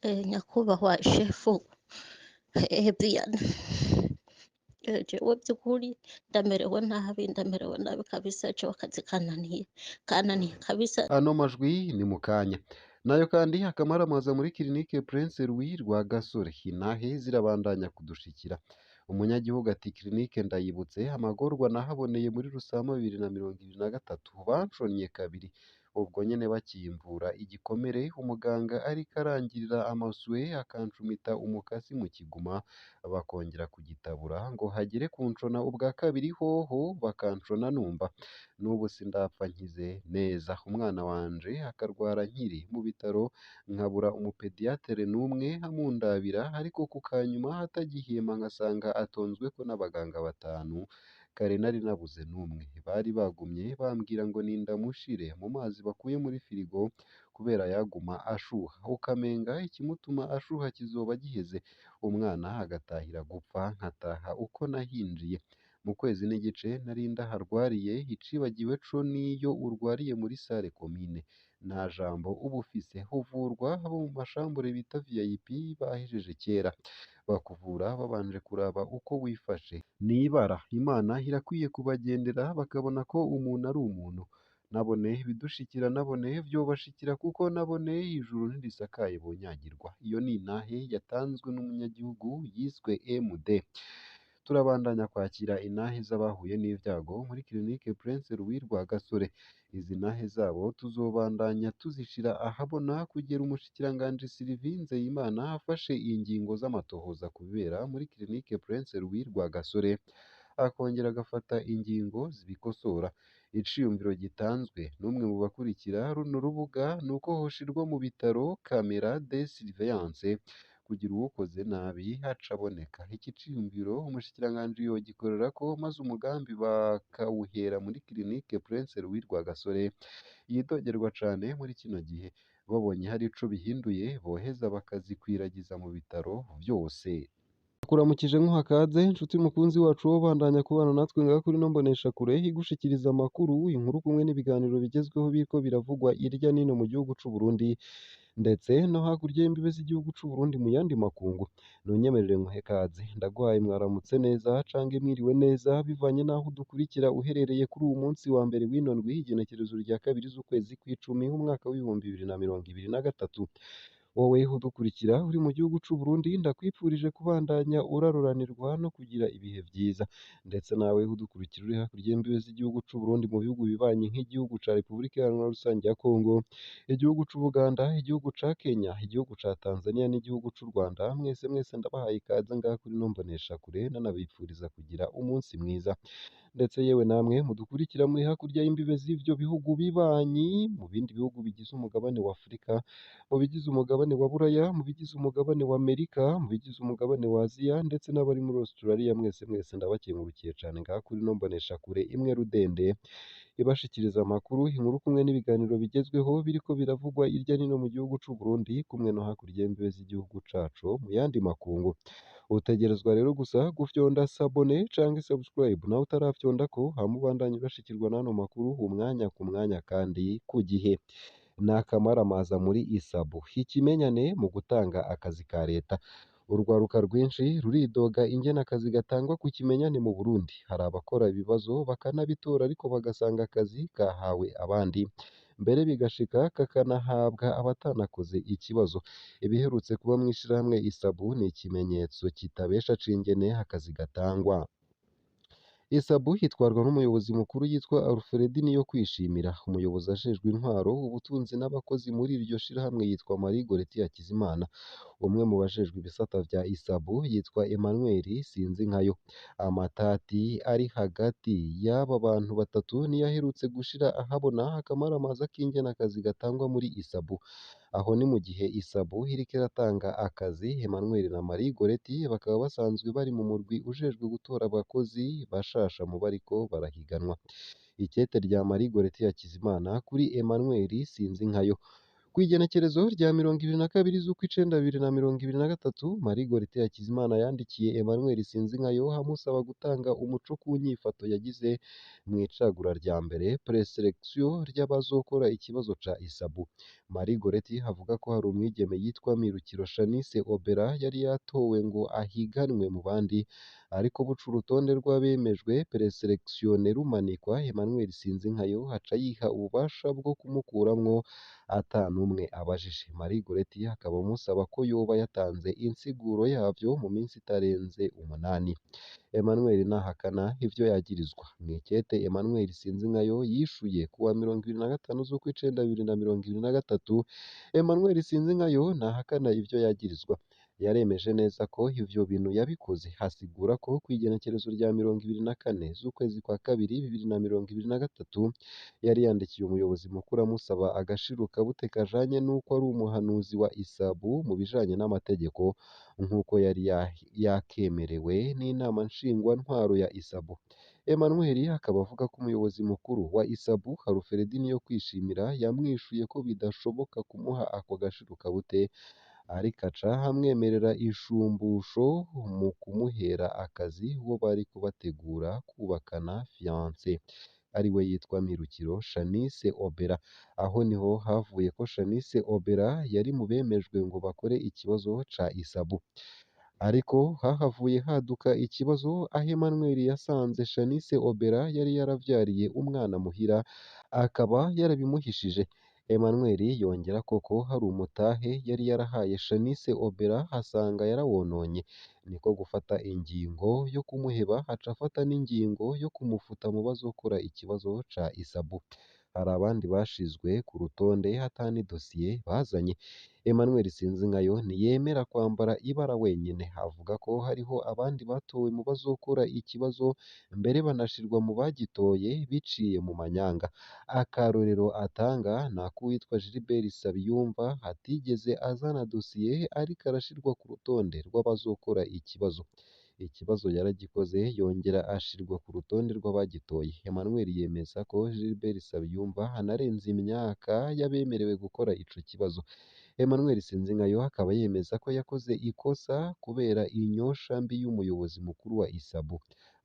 nyakubahwa shefu Brian, jewe by'ukuri ndamerewe nabi kabisa, jewe akazi kananiye kabisa. Ano majwi ni mu kanya. Nayo kandi akamaramaza muri kirinike Prince Louis Rwagasore, inahe zirabandanya kudushikira. Umunyagihugu ati kirinike ndayibutse, amagorwa nahaboneye muri Rusama 2023 banshonye kabiri. Ubwo nyene bakiyimvura igikomere, umuganga ariko arangirira amaswe akancumita umukasi mu kiguma, bakongera kugitabura ngo hagere kunshona ubwa kabiri hoho bakanshona numva. N'ubu sindapfa nkize neza, umwana wanje akarwara nkiri mu bitaro nkabura umupediatere n'umwe amundabira, ariko ku kanyuma hatagihema nkasanga atonzweko n'abaganga 5, kare nari nabuze n'umwe. Bari bagumye bambwira ngo nindamushire mu mazi bakuye muri firigo kubera yaguma ashuha, ukamenga ikimutuma ashuha kizoba giheze, umwana agatahira gupfa nkataha uko nahinjiye. Mu kwezi n'igice nari ndaharwariye, icibagiwe co niyo urwariye muri sale komine nta jambo uba ufise, uvurwa abo mu mashambure bita VIP bahejeje kera, bakuvura babanje kuraba uko wifashe. Nibara Imana irakwiye kubagendera bakabona ko umuntu ari umuntu. Nabone bidushikira, nabone vyobashikira, kuko nabone ijuru ntirisakaye bonyagirwa. Iyo ni inahe yatanzwe n'umunyagihugu yiswe MD. Turabandanya kwakira inahe z'abahuye n'ivyago muri kirinike Prince Louis Rwagasore. Izi nahe zabo tuzobandanya tuzishira ahabona kugera umushikiranganji Sylvie Nzeyimana afashe ingingo z'amatohoza kubera muri kirinike Prince Louis Rwagasore, akongera agafata ingingo zibikosora. Iciyumviro gitanzwe n'umwe mu bakurikira runo rubuga nuko hoshirwa mu bitaro camera de surveillance kugira uwukoze nabi haca aboneka. Iki ciyumviro umushikiranganji yogikorerako, maze umugambi bakawuhera muri kirinike Prince Louis Rwagasore. Yidogerwa cane muri kino gihe, babonye hari ico bihinduye boheza bakazikwiragiza mu bitaro vyose. Kuramukije nk'uhakaze nshuti mukunzi wacu wo bandanya kubana natwe ngaha kuri no mbonesha kure igushikiriza amakuru, inkuru kumwe n'ibiganiro bigezweho biriko biravugwa irya nino mu gihugu c'u Burundi ndetse no hakurya y'imbibe z'igihugu c'u Burundi mu yandi makungu. Nunyemerere nkuhe kaze, ndaguhaye mwaramutse neza cange mwiriwe neza bivanye naho udukurikira uherereye kuri uwu munsi wa mbere w'ino ndwi, igenekerezo rya 2 z'ukwezi kw'icumi umwaka w'ibihumbi 2023. Wowe udukurikira uri mu gihugu c'u Burundi, ndakwipfurije kubandanya uraruranirwa no kugira ibihe vyiza. Ndetse nawe udukurikira uri hakurya y'imbibe z'igihugu c'u Burundi mu bihugu bibanyi nk'igihugu ca Repubulika Iharanira Rusangi ya Kongo, igihugu c'u Buganda, igihugu ca Kenya, igihugu ca Tanzania n'igihugu c'u Rwanda, mwese ndabahaye ikaze ngaha kuri no mbonesha kure, nanabipfuriza kugira umunsi mwiza. Ndetse yewe namwe mudukurikira muri hakurya y'imbibe z'ivyo bihugu bibanyi, mu bindi bihugu bigize umugabane wa Afurika, mu bigize umugabane wa Buraya, mu bigize umugabane wa Amerika, mu bigize umugabane wa Aziya, ndetse n'abari muri Australia, mwese ndabakengurukiye cane ngaha kuri no mbonesha kure imwe rudende ibashikiriza amakuru, inkuru kumwe n'ibiganiro bigezweho biriko biravugwa irya nino mu gihugu c'u Burundi, kumwe no hakurya y'imbibe z'igihugu cacu mu yandi makungu. Utegerezwa rero gusa gufyonda sabone canke subscribe nawe utarafyondako, hama ubandanye urashikirwa n'ano makuru umwanya ku mwanya kandi ku gihe. N'akamaramaza muri isabu, ikimenyane mu gutanga akazi ka leta. Urwaruka rwinshi ruridoga ingene akazi gatangwa ku kimenyane mu Burundi. Hari abakora ibibazo bakanabitora ariko bagasanga akazi kahawe abandi, mbere bigashika kakanahabwa abatanakoze ikibazo. Ibiherutse kuba mw'ishirahamwe isabu ni ikimenyetso kitabesha c'ingene akazi gatangwa. Isabu hitwarwa n'umuyobozi mukuru yitwa Alfred Niyokwishimira. Umuyobozi ajejwe intwaro, ubutunzi n'abakozi muri iryo shirahamwe yitwa Marie Goreti Hakizimana. Umwe mu bajejwe ibisata vya isabu yitwa Emmanuel Sinzinkayo. Amatati ari hagati y'aba bantu batatu niyo aherutse gushira ahabona akamaramaza k'ingene akazi gatangwa muri isabu. Aho ni mu gihe isabu iriko iratanga akazi, Emmanuel na Marie Goreti bakaba basanzwe bari mu murwi ujejwe gutora abakozi bashasha mu bariko barahiganwa. Ikete rya Marie Goreti Hakizimana kuri Emmanuel Sinzinkayo. Kw'igenekerezo rya 22 z'ukwicenda 2023, Marie Goreti Hakizimana yandikiye Emmanuel Sinzinkayo amusaba gutanga umuco ku nyifato yagize mw'icagura rya mbere (preselection) ry'abazokora ikibazo ca ISABU. Marie Goreti avuga ko hari umwigeme yitwa Mirukiro Shanice Obera yari yatowe ngo ahiganwe mu bandi, ariko buca urutonde rw'abemejwe preselection rumanikwa, Emmanuel Sinzinkayo aca yiha ububasha bwo kumukuramwo ata n'umwe abajije. Marie Goreti akaba amusaba ko yoba yatanze insiguro yavyo mu minsi itarenze 8. Emmanuel ntahakana ivyo yagirizwa. Mw'ikete Emmanuel Sinzinkayo yishuye kuwa 25 z'ukwicenda 2023, Emmanuel Sinzinkayo ntahakana ivyo yagirizwa. Yaremeje neza ko ivyo bintu yabikoze, hasigura ko kw'igenekerezo rya 24 z'ukwezi kwa kabiri 2023 yari yandikiye umuyobozi mukuru amusaba agashirukabute kajanye n'uko ari umuhanuzi wa ISABU mu bijanye n'amategeko, nk'uko yari yakemerewe n'inama nshingwantwaro ya ISABU. Emmanuel akaba avuga ko umuyobozi mukuru wa ISABU Alfred Niyokwishimira yamwishuye ko bidashoboka kumuha ako gashirukabute, ariko aca amwemerera ishumbusho mu kumuhera akazi uwo bariko bategura kwubakana fiancé, ariwe yitwa Mirukiro Shanice Obera. Aho niho havuye ko Shanice Obera yari mu bemejwe ngo bakore ikibazo ca ISABU. Ariko hahavuye haduka ikibazo aho Emmanuel yasanze Shanice Obera yari yaravyariye umwana muhira, akaba yarabimuhishije. Emmanuel yongera ko hari umutahe yari yarahaye Shanice Obera asanga yarawononye, niko gufata ingingo yo kumuheba, aca afata n'ingingo yo kumufuta mu bazokora ikibazo ca ISABU. Hari abandi bashizwe ku rutonde ata n'idosiye bazanye. Emmanuel Sinzinkayo ntiyemera kwambara ibara wenyene, avuga ko hariho abandi batowe mu bazokora ikibazo, mbere banashirwa mu bagitoye biciye mu manyanga. Akarorero atanga ni ak'uwitwa Gilbert Sabiyumva atigeze azana dosiye, ariko arashirwa ku rutonde rw'abazokora ikibazo. Ikibazo yaragikoze yongera ashirwa ku rutonde rw'abagitoye. Emmanuel yemeza ko Gilbert Sabiyumva anarenze imyaka y'abemerewe gukora ico kibazo. Emmanuel Sinzinkayo akaba yemeza ko yakoze ikosa kubera inyosha mbi y'umuyobozi mukuru wa ISABU.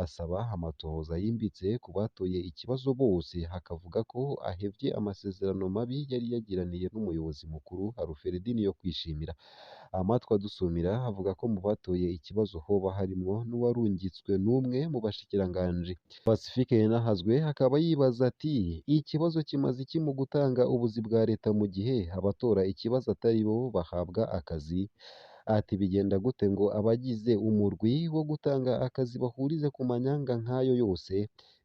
Asaba amatohoza yimbitse ku batoye ikibazo bose, hakavuga ko ahevye amasezerano mabi yari yagiraniye n'umuyobozi mukuru Alfred Niyokwishimira. Amatwi adusumira avuga ko mu batoye ikibazo hoba harimwo n'uwarungitswe n'umwe mu bashikiranganji. Pacifique Ninahazwe akaba yibaza ati ikibazo kimaze iki mu gutanga ubuzi bwa leta mu gihe abatora ikibazo atari bo bahabwa akazi? Ati bigenda gute ngo abagize umurwi wo gutanga akazi bahurize ku manyanga nk'ayo yose?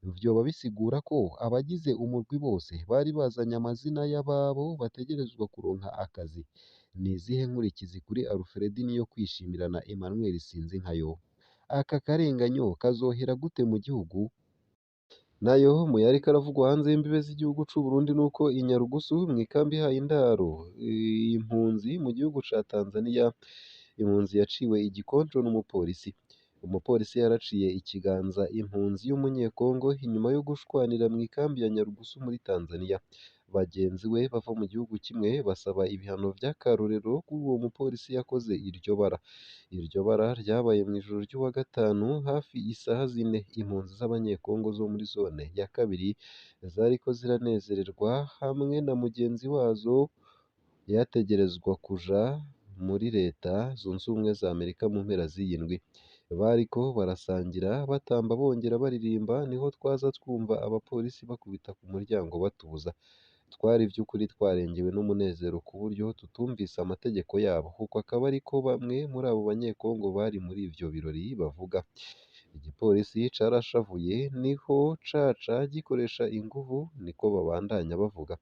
Vyoba bisigura ko abagize umurwi bose bari bazanye amazina y'ababo bategerezwa kuronka akazi? Ni izihe nkurikizi kuri Alfred Niyokwishimira na Emmanuel Sinzinkayo? Aka karenganyo kazohera gute mu gihugu? Nayo mu yariko aravugwa hanze y'imbibe z'igihugu c'u Burundi nuko i Nyarugusu mw'ikambi ihaye indaro impunzi mu gihugu ca Tanzania, impunzi yaciwe igikonjo n'umupolisi. Umupolisi yaraciye ikiganza impunzi y'umunyekongo inyuma yo gushwanira mw'ikambi ya Nyarugusu muri Tanzania. Bagenzi we bava mu gihugu kimwe basaba ibihano vy'akarorero kuri uwo mupolisi yakoze iryo bara. Iryo bara ryabaye mw'ijoro ry'uwa gatanu hafi isaha 4. Impunzi z'abanyekongo zo muri zone ya kabiri zariko ziranezererwa hamwe na mugenzi wazo yategerezwa kuja muri Leta Zunze Ubumwe za Amerika mu mpera z'iyi ndwi. Bariko barasangira batamba bongera baririmba, niho twaza twumva abapolisi bakubita ku muryango batubuza. Twari vy'ukuri twarengewe n'umunezero ku buryo tutumvise amategeko yabo. Uko akaba ariko bamwe muri abo banyekongo bari muri ivyo birori bavuga. Igipolisi carashavuye niho caca gikoresha inguvu, niko babandanya bavuga.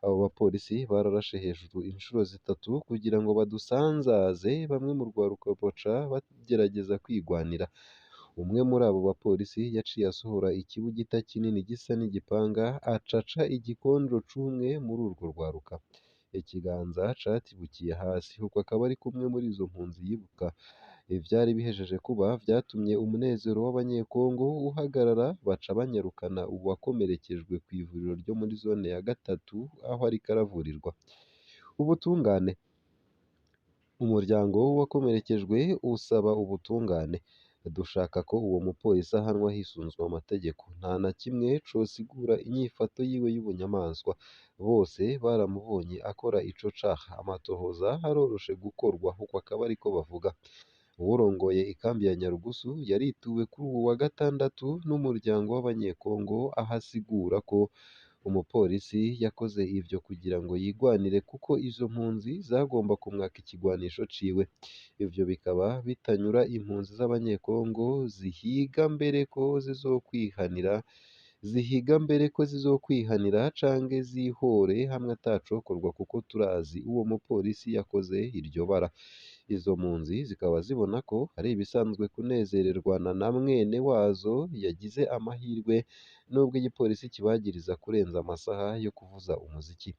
Abo bapolisi bararashe hejuru incuro zitatu kugira ngo badusanzaze, bamwe mu rwaruka baca bagerageza kwigwanira. Umwe muri abo bapolisi yaciye asohora ikibugita kinini gisa n'igipanga acaca igikonjo c'umwe muri urwo rwaruka. Ikiganza catibukiye hasi. Uko akaba ari kumwe muri izo mpunzi yibuka ivyari bihejeje kuba, vyatumye umunezero w'abanyekongo uhagarara, baca banyarukana uwakomerekejwe kw'ivuriro ryo muri zone ya gatatu aho ariko aravurirwa. ubutungane. Umuryango w'uwakomerekejwe usaba ubutungane. Dushaka ko uwo mupolisi ahanwa hisunzwe amategeko. Nta na kimwe cosigura inyifato yiwe y'ubunyamaswa. Bose baramubonye akora ico caha. Amatohoza aroroshe gukorwa, uko akaba ariko bavuga. Uwurongoye ikambi ya Nyarugusu yarituwe kuri uwu wa gatandatu n'umuryango w'Abanyekongo, aho asigura ko umupolisi yakoze ivyo kugira ngo yigwanire kuko izo mpunzi zagomba kumwaka ikigwanisho ciwe. Ivyo bikaba bitanyura impunzi z'Abanyekongo zihiga mbere ko zizokwihanira canke zihore hamwe atacokorwa kuko turazi uwo mupolisi yakoze iryo bara. Izo mpunzi zikaba zibona ko ari ibisanzwe kunezererwana na mwene wazo yagize amahirwe nubwo igipolisi kibagiriza kurenza amasaha yo kuvuza umuziki.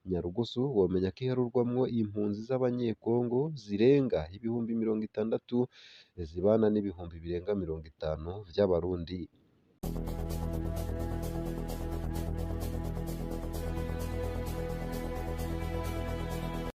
Nyarugusu womenya ko iharurwamwo impunzi z'Abanyekongo zirenga ibihumbi 60, zibana n'ibihumbi birenga 50 vy'Abarundi.